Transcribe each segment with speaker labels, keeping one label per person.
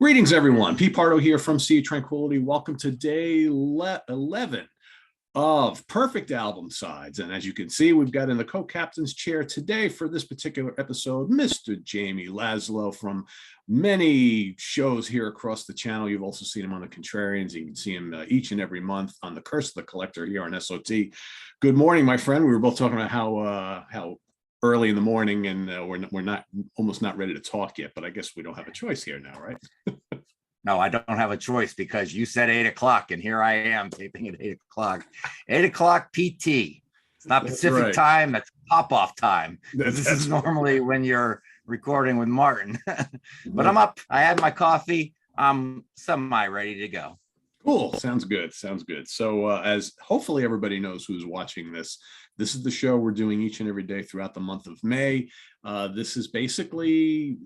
Speaker 1: Greetings, everyone. Pete Pardo here from Sea Tranquility. Welcome to day 11 of Perfect Album Sides. And as you can see, we've got in the co-captain's chair today for this particular episode, Mr. Jamie Laszlo from many shows here across the channel. You've also seen him on the Contrarians. You can see him each and every month on the Curse of the Collector here on SOT. Good morning, my friend. We were both talking about how early in the morning, and we're not almost not ready to talk yet, but I guess we don't have a choice here now, right?
Speaker 2: No, I don't have a choice because you said 8 o'clock, and here I am taping at 8 o'clock. 8 o'clock PT. It's not Pacific right. Time. That's pop-off time. This is normally when you're recording with Martin. But I'm up. I had my coffee. I'm semi-ready to go.
Speaker 1: Cool. Sounds good. Sounds good. So as hopefully everybody knows who's watching this, this is the show we're doing each and every day throughout the month of May. This is basically,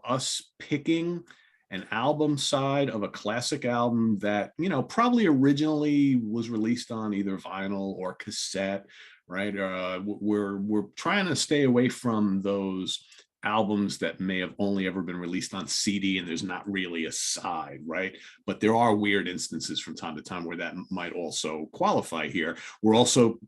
Speaker 1: us picking an album side of a classic album that, probably originally was released on either vinyl or cassette, right? We're trying to stay away from those albums that may have only ever been released on CD and there's not really a side, right? But there are weird instances from time to time where that might also qualify here. We're also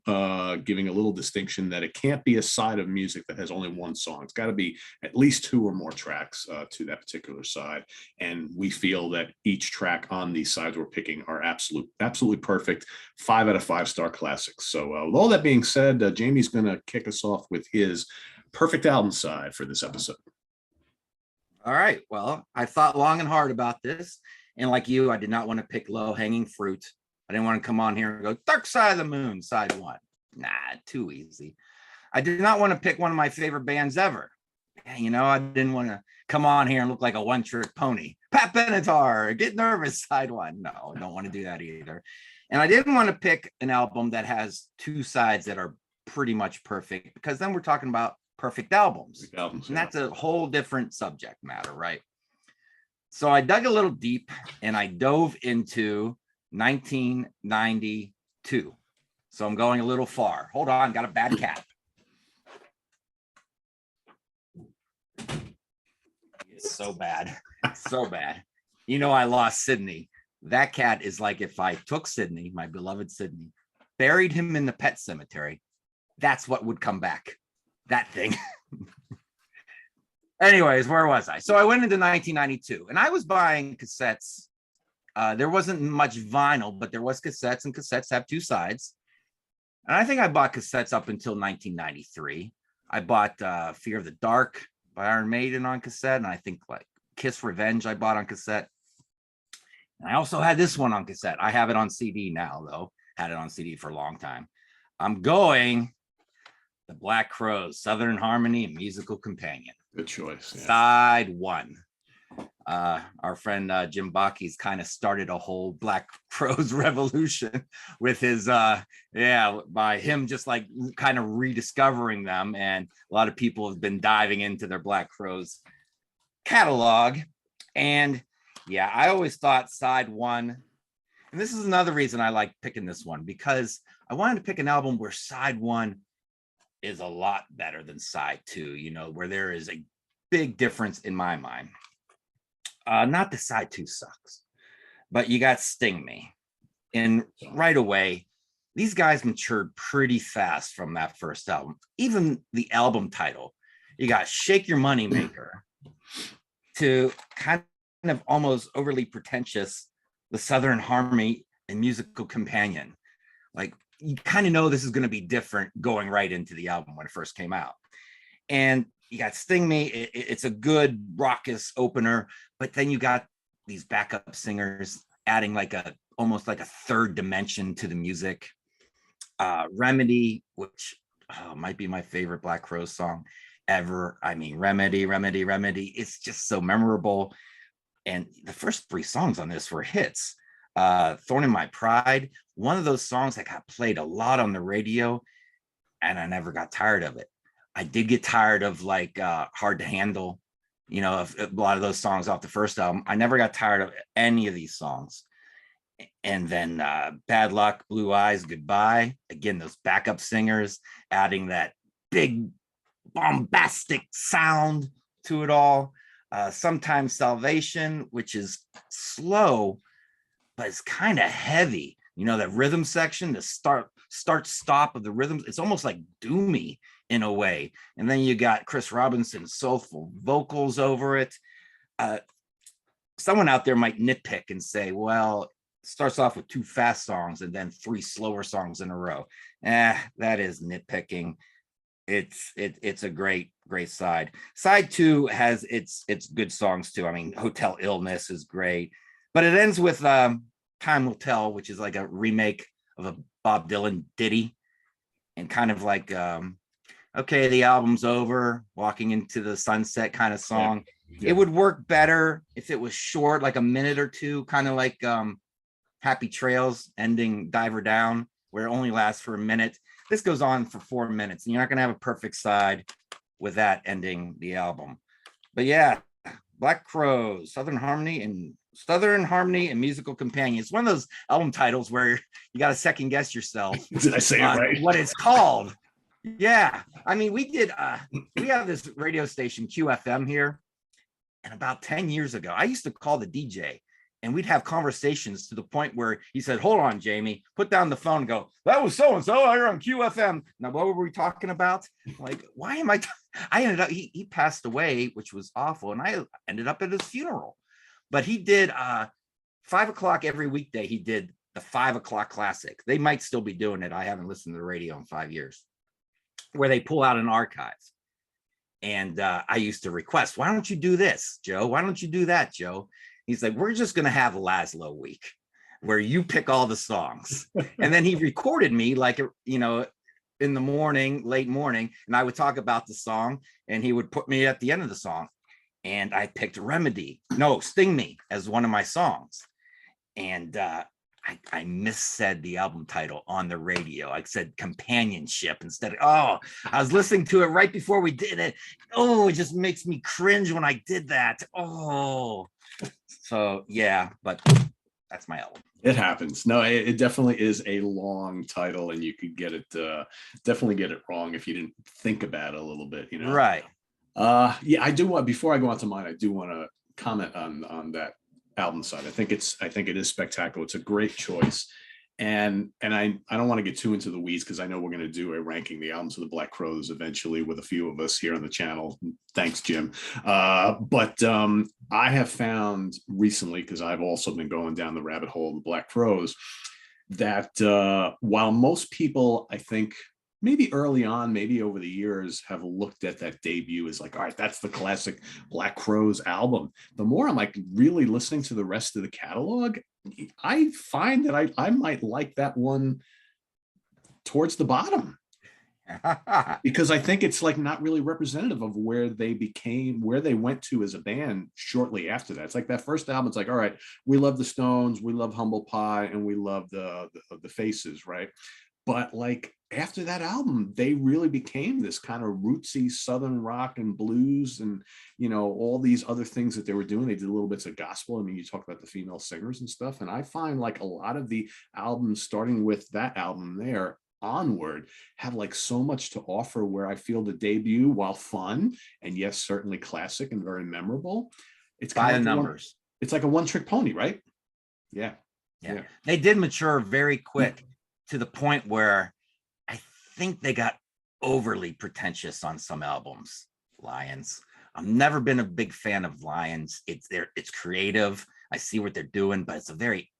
Speaker 1: giving a little distinction that it can't be a side of music that has only one song. It's got to be at least 2 or more tracks to that particular side. And we feel that each track on these sides we're picking are absolutely perfect, 5 out of 5 star classics. So with all that being said, Jamie's going to kick us off with his perfect album side for this episode.
Speaker 2: All right. Well, I thought long and hard about this. And like you, I did not want to pick low-hanging fruit. I didn't want to come on here and go, Dark Side of the Moon, side 1. Nah, too easy. I did not want to pick one of my favorite bands ever. I didn't want to come on here and look like a one-trick pony. Pat Benatar, Get Nervous, side 1. No, I don't want to do that either. And I didn't want to pick an album that has 2 sides that are pretty much perfect, because then we're talking about perfect albums. And that's a whole different subject matter, right? So I dug a little deep and I dove into 1992. So I'm going a little far. Hold on, got a bad cat. It's so bad. So bad. I lost Sydney. That cat is like if I took Sydney, my beloved Sydney, buried him in the pet cemetery. That's what would come back. That thing. Anyways, where was I? So I went into 1992 and I was buying cassettes. There wasn't much vinyl, but there was cassettes, and cassettes have 2 sides. And I think I bought cassettes up until 1993. I bought Fear of the Dark by Iron Maiden on cassette. And I think like Kiss Revenge I bought on cassette. And I also had this one on cassette. I have it on CD now, though. Had it on CD for a long time. I'm going The Black Crowes, Southern Harmony and Musical Companion.
Speaker 1: Good choice.
Speaker 2: Yeah. Side 1. Our friend Jim Baki's kind of started a whole Black Crowes revolution with his, by him just like kind of rediscovering them. And a lot of people have been diving into their Black Crowes catalog. And I always thought side 1, and this is another reason I like picking this one, because I wanted to pick an album where side 1 is a lot better than side 2, where there is a big difference in my mind. Not that side 2 sucks, but you got Sting Me. And right away, these guys matured pretty fast from that first album. Even the album title, you got Shake Your Moneymaker to kind of almost overly pretentious, the Southern Harmony and Musical Companion. Like, you kind of know this is going to be different going right into the album when it first came out. And you got Sting Me. It's a good raucous opener, but then you got these backup singers adding almost like a third dimension to the music. Remedy, which might be my favorite Black Crowes song ever. I mean, Remedy. It's just so memorable. And the first 3 songs on this were hits. Thorn in My Pride, one of those songs that got played a lot on the radio, and I never got tired of it. I did get tired of Hard to Handle, a lot of those songs off the first album. I never got tired of any of these songs. And then Bad Luck, Blue Eyes, Goodbye. Again, those backup singers adding that big bombastic sound to it all. Sometimes Salvation, which is slow, but it's kind of heavy. You know, that rhythm section, the start stop of the rhythms, it's almost like doomy in a way. And then you got Chris Robinson's soulful vocals over it. Someone out there might nitpick and say, well, it starts off with 2 fast songs and then 3 slower songs in a row. That is nitpicking. It's a great side. Side 2 has its good songs too. I mean, Hotel Illness is great, but it ends with Time Will Tell, which is like a remake of a Bob Dylan ditty, and kind of like okay, the album's over, walking into the sunset kind of song.
Speaker 1: Yeah.
Speaker 2: It would work better if it was short, like a minute or two, kind of like Happy Trails ending Diver Down, where it only lasts for a minute. This goes on for 4 minutes, and you're not going to have a perfect side with that ending the album. But yeah, Black Crowes, Southern Harmony and Musical Companion. It's one of those album titles where you got to second guess yourself.
Speaker 1: Did I say it right?
Speaker 2: What it's called. Yeah. I mean, we have this radio station, QFM here. And about 10 years ago, I used to call the DJ, and we'd have conversations to the point where he said, hold on, Jamie, put down the phone and go, that was so-and-so, you're on QFM. Now, what were we talking about? Like, why am I ended up, he passed away, which was awful. And I ended up at his funeral. But he did 5 o'clock every weekday. He did the 5 o'clock classic. They might still be doing it. I haven't listened to the radio in 5 years, where they pull out an archive. And I used to request, why don't you do this, Joe? Why don't you do that, Joe? He's like, we're just going to have Laszlo week where you pick all the songs. And then he recorded me like, you know, in the morning, late morning, and I would talk about the song, and he would put me at the end of the song. And I picked Sting Me as one of my songs. And I missaid the album title on the radio. I said Companionship instead of, I was listening to it right before we did it. Oh, it just makes me cringe when I did that. Oh, so yeah, but that's my album.
Speaker 1: It happens. No, it definitely is a long title, and you could definitely get it wrong if you didn't think about it a little bit, you know?
Speaker 2: Right.
Speaker 1: Yeah, I do want, before I go on to mine, I do want to comment on that album side. I think it is spectacular. It's a great choice. And I don't want to get too into the weeds, because I know we're going to do a ranking the albums of the Black Crowes eventually with a few of us here on the channel. Thanks, Jim. But I have found recently, because I've also been going down the rabbit hole of the Black Crowes, that while most people, I think, maybe early on, maybe over the years, have looked at that debut as like, all right, that's the classic Black Crowes album. The more I'm like really listening to the rest of the catalog, I find that I might like that one towards the bottom, because I think it's like not really representative of where they went to as a band shortly after that. It's like that first album, it's like, all right, we love the Stones, we love Humble Pie, and we love the Faces, right? But like after that album, they really became this kind of rootsy Southern rock and blues, and, you know, all these other things that they were doing. They did little bits of gospel. I mean, you talk about the female singers and stuff. And I find like a lot of the albums, starting with that album there onward, have like so much to offer, where I feel the debut, while fun and yes, certainly classic and very memorable, it's
Speaker 2: by
Speaker 1: kind
Speaker 2: the
Speaker 1: of
Speaker 2: numbers.
Speaker 1: It's like a one-trick pony, right? Yeah.
Speaker 2: They did mature very quick, to the point where I think they got overly pretentious on some albums. Lions. I've never been a big fan of Lions. It's creative. I see what they're doing, but it's a very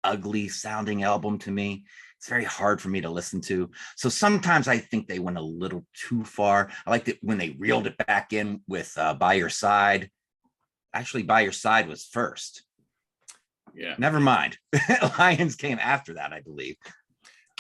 Speaker 2: ugly sounding album to me. It's very hard for me to listen to. So sometimes I think they went a little too far. I liked it when they reeled it back in with By Your Side. Actually, By Your Side was first.
Speaker 1: Yeah.
Speaker 2: Never mind. Lions came after that, I believe.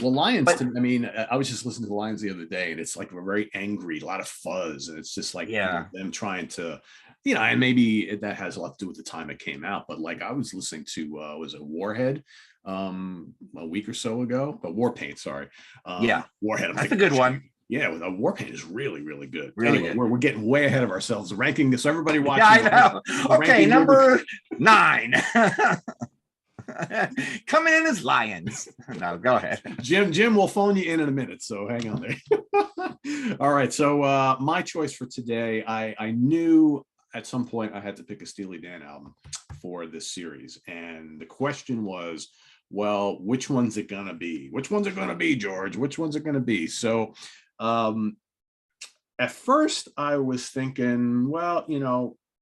Speaker 1: Well, Lions, I mean, I was just listening to the Lions the other day, and it's like we're very angry, a lot of fuzz, and it's just like, you know, them trying to, you know, and maybe that has a lot to do with the time it came out. But like I was listening to, was it Warhead a week or so ago? But Warpaint, sorry. Warhead.
Speaker 2: That's a good one.
Speaker 1: Yeah, Warpaint is really, really good.
Speaker 2: Really
Speaker 1: anyway,
Speaker 2: good.
Speaker 1: We're getting way ahead of ourselves. The ranking, so everybody watching.
Speaker 2: Yeah, I know. Okay, number 9. Coming in as Lions. No, go ahead.
Speaker 1: Jim will phone you in a minute, so hang on there. All right, so my choice for today, I knew at some point I had to pick a Steely Dan album for this series. And the question was, well, which one's it gonna be? Which one's it gonna be, George? Which one's it gonna be? So um, at first I was thinking, well,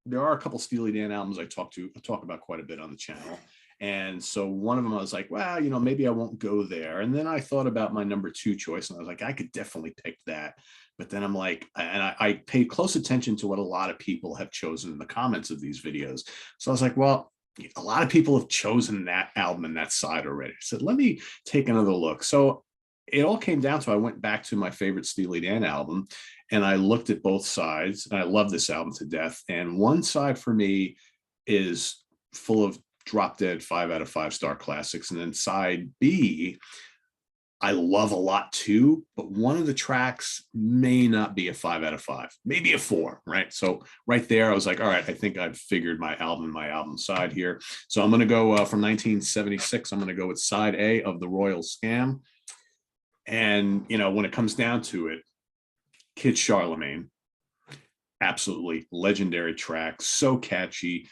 Speaker 1: there are a couple Steely Dan albums I talk about quite a bit on the channel. And so one of them I was like, well, maybe I won't go there. And then I thought about my number two choice and I was like, I could definitely pick that. But then I'm like, and I paid close attention to what a lot of people have chosen in the comments of these videos. So I was like, well, a lot of people have chosen that album and that side already. So let me take another look. So it all came down to, I went back to my favorite Steely Dan album and I looked at both sides, and I love this album to death. And one side for me is full of drop dead 5 out of 5 star classics. And then side B, I love a lot too, but one of the tracks may not be a 5 out of 5, maybe a 4, right? So right there, I was like, all right, I think I've figured my album side here. So I'm going to go from 1976. I'm going to go with side A of The Royal Scam. And, when it comes down to it, Kid Charlemagne, absolutely legendary track, so catchy,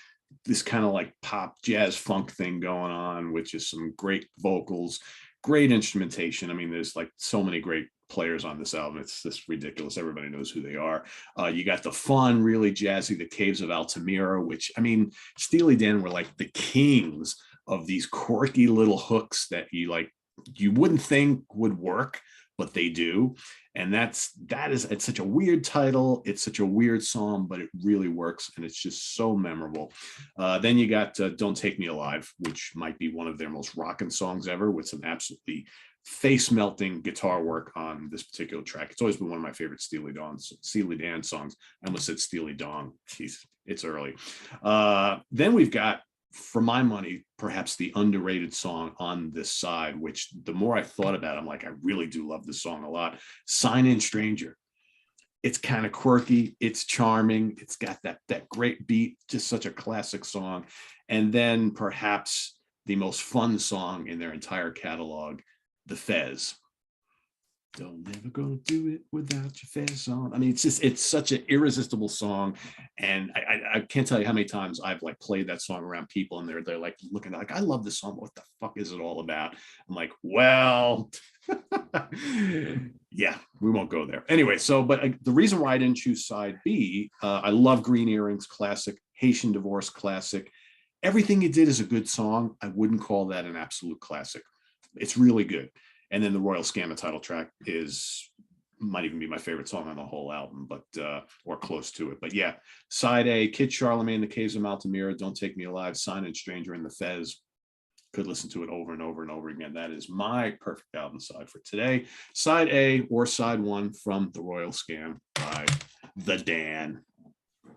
Speaker 1: this kind of like pop jazz funk thing going on, which is some great vocals, great instrumentation. I mean, there's like so many great players on this album. It's just ridiculous. Everybody knows who they are. You got the fun, really jazzy, The Caves of Altamira, which, I mean, Steely Dan were like the kings of these quirky little hooks that you wouldn't think would work, but they do. And it's such a weird title. It's such a weird song, but it really works. And it's just so memorable. Then you got Don't Take Me Alive, which might be one of their most rocking songs ever, with some absolutely face melting guitar work on this particular track. It's always been one of my favorite Steely Dan songs. I almost said Steely Dawn. Jeez, it's early. Then we've got, for my money, perhaps the underrated song on this side, which the more I thought about it, I'm like, I really do love this song a lot. Sign In Stranger. It's kind of quirky. It's charming. It's got that great beat, just such a classic song. And then perhaps the most fun song in their entire catalog, The Fez. Don't never gonna do it without your fez on. I mean, it's such an irresistible song. And I can't tell you how many times I've like played that song around people and they're like looking like, I love this song. What the fuck is it all about? I'm like, well, yeah, we won't go there. Anyway, but the reason why I didn't choose side B, I love Green Earrings, classic, Haitian Divorce, classic. Everything You Did is a good song. I wouldn't call that an absolute classic. It's really good. And then the Royal Scam title track might even be my favorite song on the whole album, but or close to it. But yeah, side A, Kid Charlemagne, The Caves of Altamira, Don't Take Me Alive, Sign In Stranger, and The Fez. Could listen to it over and over and over again. That is my perfect album side for today. Side A or side 1 from The Royal Scam by the Dan.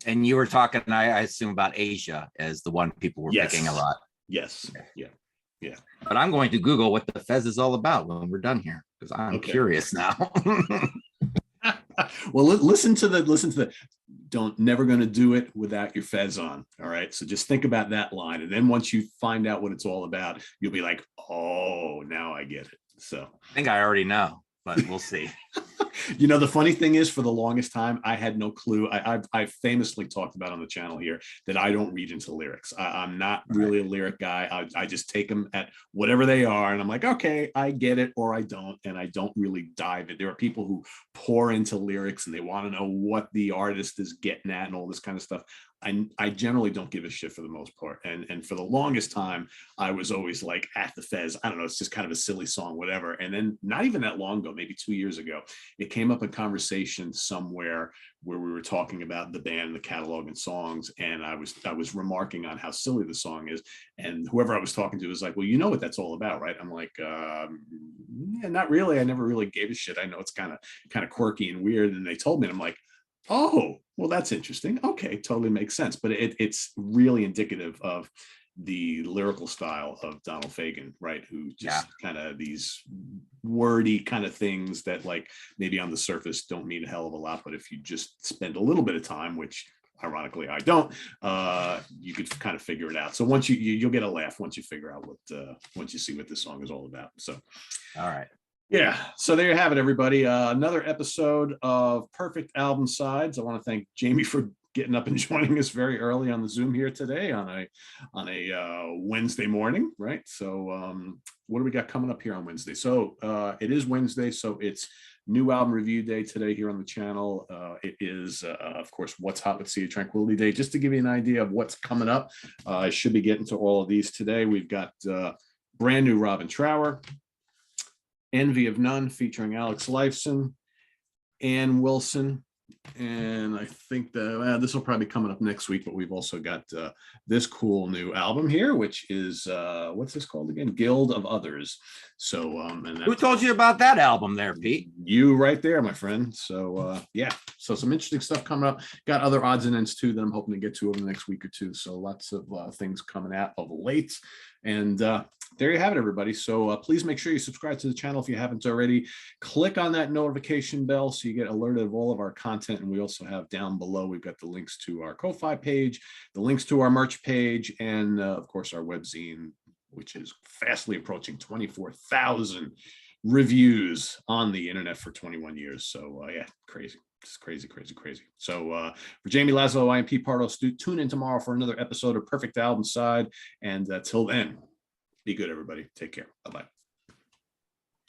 Speaker 2: And you were talking, I assume, about Asia as the one people were picking a lot.
Speaker 1: Yes. Yeah. Yeah.
Speaker 2: But I'm going to Google what the Fez is all about when we're done here, because I'm curious now.
Speaker 1: Well, listen to the never going to do it without your fez on. All right. So just think about that line. And then once you find out what it's all about, you'll be like, oh, now I get it. So
Speaker 2: I think I already know, but we'll see.
Speaker 1: The funny thing is, for the longest time, I had no clue. I've famously talked about on the channel here that I don't read into lyrics. I'm not really a lyric guy. I just take them at whatever they are. And I'm like, okay, I get it, or I don't. And I don't really dive in. There are people who pour into lyrics and they want to know what the artist is getting at and all this kind of stuff. I generally don't give a shit for the most part. And for the longest time, I was always like, at the Fez, I don't know, it's just kind of a silly song, whatever. And then not even that long ago, maybe 2 years ago, it came up in conversation somewhere where we were talking about the band, the catalog and songs. And I was remarking on how silly the song is. And whoever I was talking to was like, well, you know what that's all about, right? I'm like, yeah, not really. I never really gave a shit. I know it's kind of quirky and weird. And they told me, and I'm like, oh, well, that's interesting. Okay, totally makes sense. But it's really indicative of the lyrical style of Donald Fagen, right? Who just kind of these wordy kind of things that like maybe on the surface don't mean a hell of a lot, but if you just spend a little bit of time, which ironically I don't, you could kind of figure it out. So once you'll get a laugh once you figure out once you see what this song is all about. So,
Speaker 2: all right.
Speaker 1: Yeah, so there you have it, everybody. Another episode of Perfect Album Sides. I want to thank Jamie for getting up and joining us very early on the Zoom here today on a Wednesday morning, right? So what do we got coming up here on Wednesday? So it is Wednesday, so it's new album review day today here on the channel. It is, of course, What's Hot with Sea of Tranquility Day. Just to give you an idea of what's coming up, I should be getting to all of these today. We've got brand new Robin Trower, Envy of None featuring Alex Lifeson, Ann Wilson, and I think that this will probably be coming up next week, but we've also got this cool new album here, which is what's this called again? Guild of Others. So and
Speaker 2: who told you about that album there, Pete?
Speaker 1: You right there, my friend. So yeah, so some interesting stuff coming up. Got other odds and ends too that I'm hoping to get to over the next week or two. So lots of things coming out of late. And there you have it, everybody. So please make sure you subscribe to the channel if you haven't already. Click on that notification bell so you get alerted of all of our content. And we also have down below, we've got the links to our Ko-Fi page, the links to our merch page, and of course our webzine, which is fastly approaching 24,000 reviews on the internet for 21 years. So yeah, crazy. It's crazy, crazy, crazy. So for Jamie Laszlo, I am Pete Pardo. Tune in tomorrow for another episode of Perfect Album Side. And till then, be good, everybody. Take care. Bye-bye.